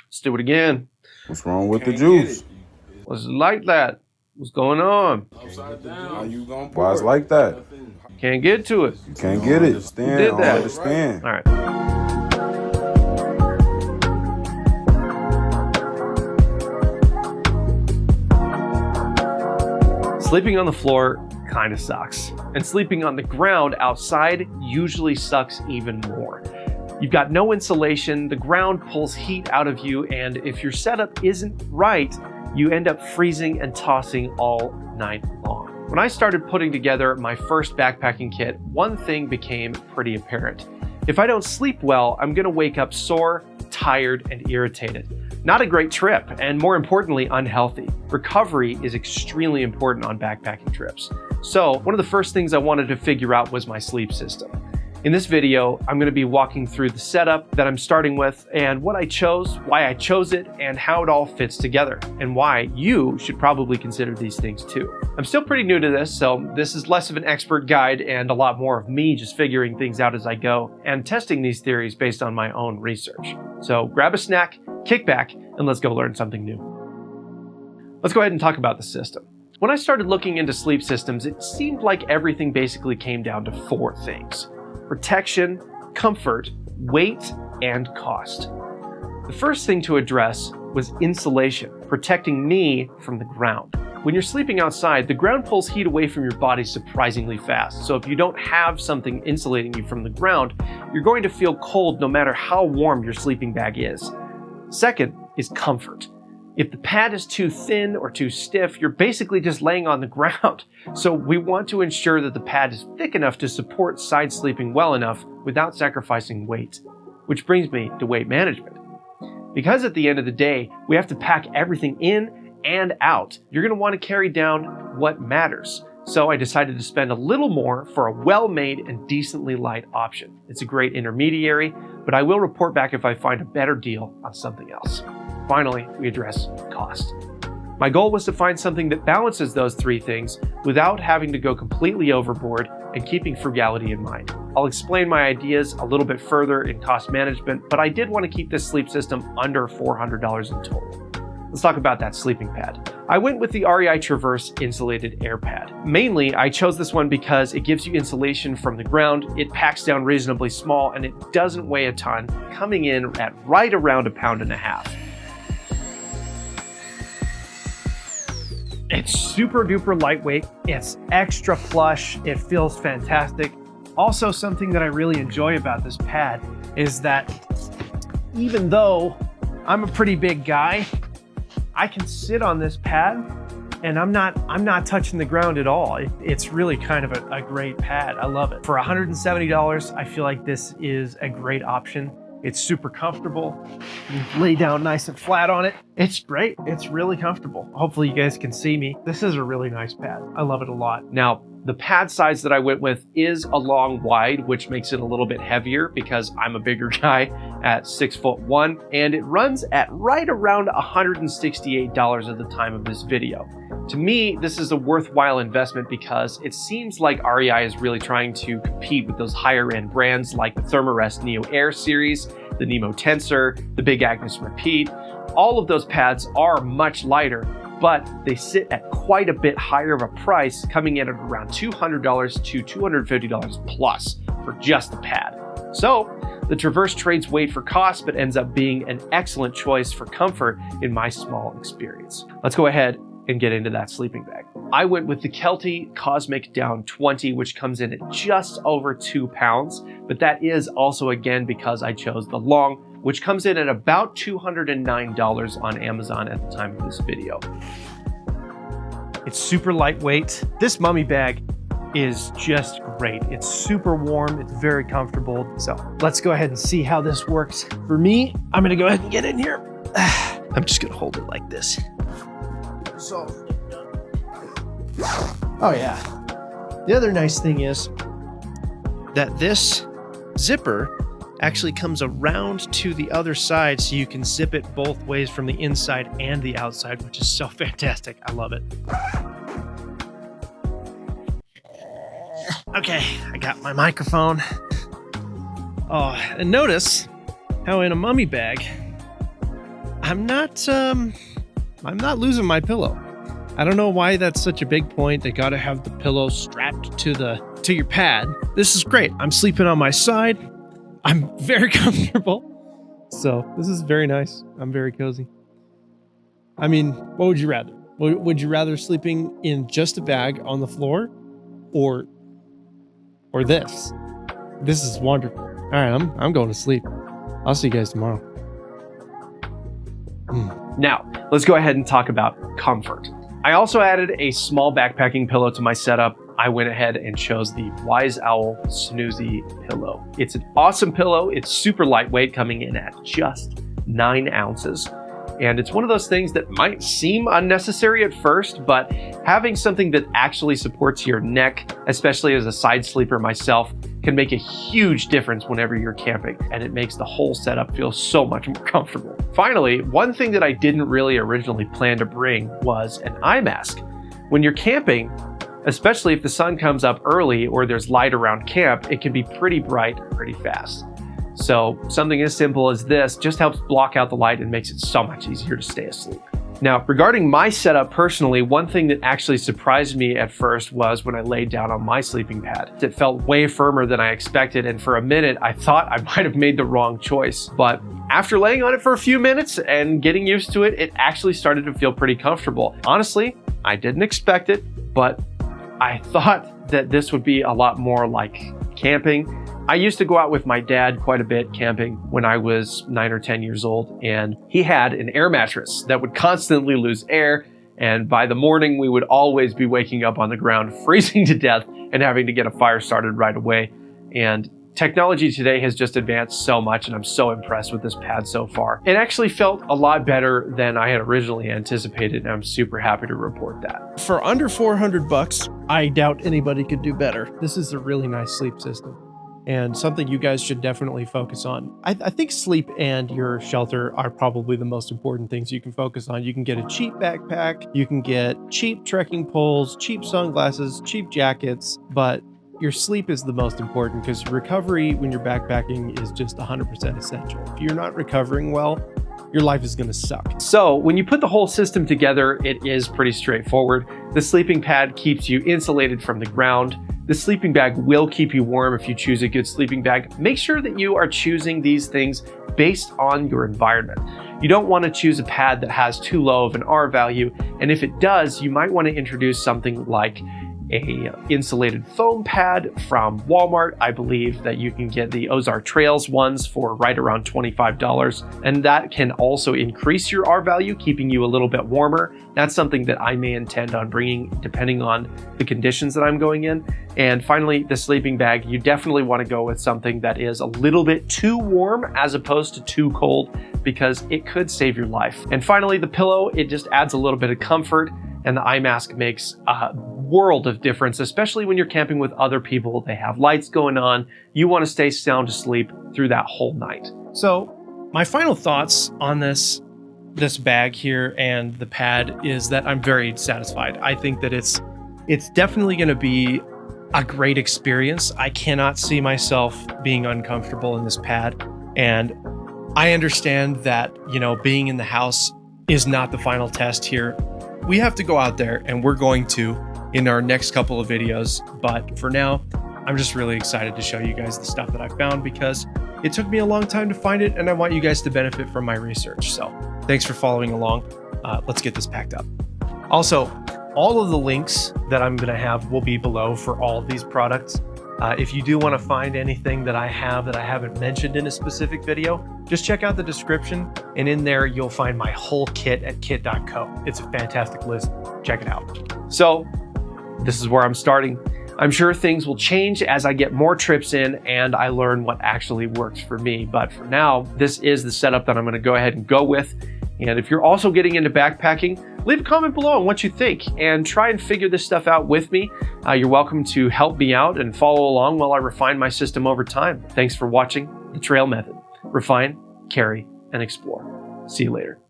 Let's do it again. What's wrong with the juice? What's it like that? What's going on? Upside down. Why it's like that? Can't get to it. You can't get it. Who did that? I understand. All right. Sleeping on the floor kind of sucks. And sleeping on the ground outside usually sucks even more. You've got no insulation, the ground pulls heat out of you, and if your setup isn't right, you end up freezing and tossing all night long. When I started putting together my first backpacking kit, one thing became pretty apparent. If I don't sleep well, I'm gonna wake up sore, tired, and irritated. Not a great trip, and more importantly, unhealthy. Recovery is extremely important on backpacking trips. So one of the first things I wanted to figure out was my sleep system. In this video, I'm going to be walking through the setup that I'm starting with and what I chose, why I chose it, and how it all fits together, and why you should probably consider these things too. I'm still pretty new to this, so this is less of an expert guide and a lot more of me just figuring things out as I go and testing these theories based on my own research. So grab a snack, kick back, and let's go learn something new. Let's go ahead and talk about the system. When I started looking into sleep systems, it seemed like everything basically came down to 4 things: protection, comfort, weight, and cost. The first thing to address was insulation, protecting me from the ground. When you're sleeping outside, the ground pulls heat away from your body surprisingly fast. So if you don't have something insulating you from the ground, you're going to feel cold no matter how warm your sleeping bag is. Second is comfort. If the pad is too thin or too stiff, you're basically just laying on the ground. So we want to ensure that the pad is thick enough to support side sleeping well enough without sacrificing weight. Which brings me to weight management. Because at the end of the day, we have to pack everything in and out, you're going to want to carry down what matters. So I decided to spend a little more for a well-made and decently light option. It's a great intermediary, but I will report back if I find a better deal on something else. Finally, we address cost. My goal was to find something that balances those 3 things without having to go completely overboard and keeping frugality in mind. I'll explain my ideas a little bit further in cost management, but I did want to keep this sleep system under $400 in total. Let's talk about that sleeping pad. I went with the REI Traverse insulated air pad. Mainly, I chose this one because it gives you insulation from the ground, it packs down reasonably small, and it doesn't weigh a ton, coming in at right around 1.5 pounds. It's super duper lightweight, it's extra plush, it feels fantastic. Also, something that I really enjoy about this pad is that even though I'm a pretty big guy, I can sit on this pad and I'm not touching the ground at all. It's really kind of a great pad. I love it. For $170, I feel like this is a great option. It's super comfortable. You lay down nice and flat on it. It's great. It's really comfortable. Hopefully you guys can see me. This is a really nice pad. I love it a lot. Now, the pad size that I went with is a long wide, which makes it a little bit heavier because I'm a bigger guy at 6'1", and it runs at right around $168 at the time of this video. To me, this is a worthwhile investment because it seems like REI is really trying to compete with those higher end brands like the Thermarest Neo Air series, the Nemo Tensor, the Big Agnes Repeat. All of those pads are much lighter, but they sit at quite a bit higher of a price, coming in at around $200 to $250 plus for just the pad. So the Traverse trades weight for cost, but ends up being an excellent choice for comfort in my small experience. Let's go ahead and get into that sleeping bag. I went with the Kelty Cosmic Down 20, which comes in at just over 2 pounds, but that is also again because I chose the long, which comes in at about $209 on Amazon at the time of this video. It's super lightweight. This mummy bag is just great. It's super warm, it's very comfortable. So let's go ahead and see how this works. For me, I'm gonna go ahead and get in here. I'm just gonna hold it like this. So, oh yeah. The other nice thing is that this zipper actually comes around to the other side so you can zip it both ways from the inside and the outside, which is so fantastic. I love it. Okay, I got my microphone. Oh, and notice how in a mummy bag, I'm not losing my pillow. I don't know why that's such a big point. They got to have the pillow strapped to your pad. This is great. I'm sleeping on my side. I'm very comfortable. So this is very nice. I'm very cozy. I mean, what would you rather? Would you rather sleeping in just a bag on the floor or this? This is wonderful. All right, I'm going to sleep. I'll see you guys tomorrow. Now, let's go ahead and talk about comfort. I also added a small backpacking pillow to my setup. I went ahead and chose the Wise Owl Snoozy pillow. It's an awesome pillow. It's super lightweight, coming in at just 9 ounces. And it's one of those things that might seem unnecessary at first, but having something that actually supports your neck, especially as a side sleeper myself, can make a huge difference whenever you're camping, and it makes the whole setup feel so much more comfortable. Finally, one thing that I didn't really originally plan to bring was an eye mask. When you're camping, especially if the sun comes up early or there's light around camp, it can be pretty bright pretty fast. So something as simple as this just helps block out the light and makes it so much easier to stay asleep. Now, regarding my setup personally, one thing that actually surprised me at first was when I laid down on my sleeping pad. It felt way firmer than I expected, and for a minute, I thought I might have made the wrong choice. But after laying on it for a few minutes and getting used to it, it actually started to feel pretty comfortable. Honestly, I didn't expect it, but I thought that this would be a lot more like camping. I used to go out with my dad quite a bit camping when I was 9 or 10 years old, and he had an air mattress that would constantly lose air, and by the morning we would always be waking up on the ground freezing to death and having to get a fire started right away. And technology today has just advanced so much, and I'm so impressed with this pad so far. It actually felt a lot better than I had originally anticipated, and I'm super happy to report that. For under $400, I doubt anybody could do better. This is a really nice sleep system, and something you guys should definitely focus on. I think sleep and your shelter are probably the most important things you can focus on. You can get a cheap backpack, you can get cheap trekking poles, cheap sunglasses, cheap jackets, but your sleep is the most important, because recovery when you're backpacking is just 100% essential. If you're not recovering well, your life is going to suck. So when you put the whole system together, it is pretty straightforward. The sleeping pad keeps you insulated from the ground. The sleeping bag will keep you warm if you choose a good sleeping bag. Make sure that you are choosing these things based on your environment. You don't want to choose a pad that has too low of an R value, and if it does, you might want to introduce something like a insulated foam pad from Walmart. I believe that you can get the Ozark Trails ones for right around $25, and that can also increase your R value, keeping you a little bit warmer. That's something that I may intend on bringing depending on the conditions that I'm going in. And finally, the sleeping bag, you definitely want to go with something that is a little bit too warm as opposed to too cold, because it could save your life. And finally, the pillow, it just adds a little bit of comfort, and the eye mask makes a world of difference, especially when you're camping with other people. They have lights going on. You want to stay sound asleep through that whole night. So my final thoughts on this bag here and the pad is that I'm very satisfied. I think that it's definitely going to be a great experience. I cannot see myself being uncomfortable in this pad, and I understand that, being in the house is not the final test here. We have to go out there, and we're going to in our next couple of videos. But for now, I'm just really excited to show you guys the stuff that I found, because it took me a long time to find it, and I want you guys to benefit from my research. So thanks for following along. Let's get this packed up. Also, all of the links that I'm going to have will be below for all of these products. If you do want to find anything that I haven't mentioned in a specific video, just check out the description, and in there you'll find my whole kit at kit.co. It's a fantastic list. Check it out. So this is where I'm starting. I'm sure things will change as I get more trips in and I learn what actually works for me. But for now, this is the setup that I'm going to go ahead and go with. And if you're also getting into backpacking, leave a comment below on what you think and try and figure this stuff out with me. You're welcome to help me out and follow along while I refine my system over time. Thanks for watching The Trail Method. Refine, carry, and explore. See you later.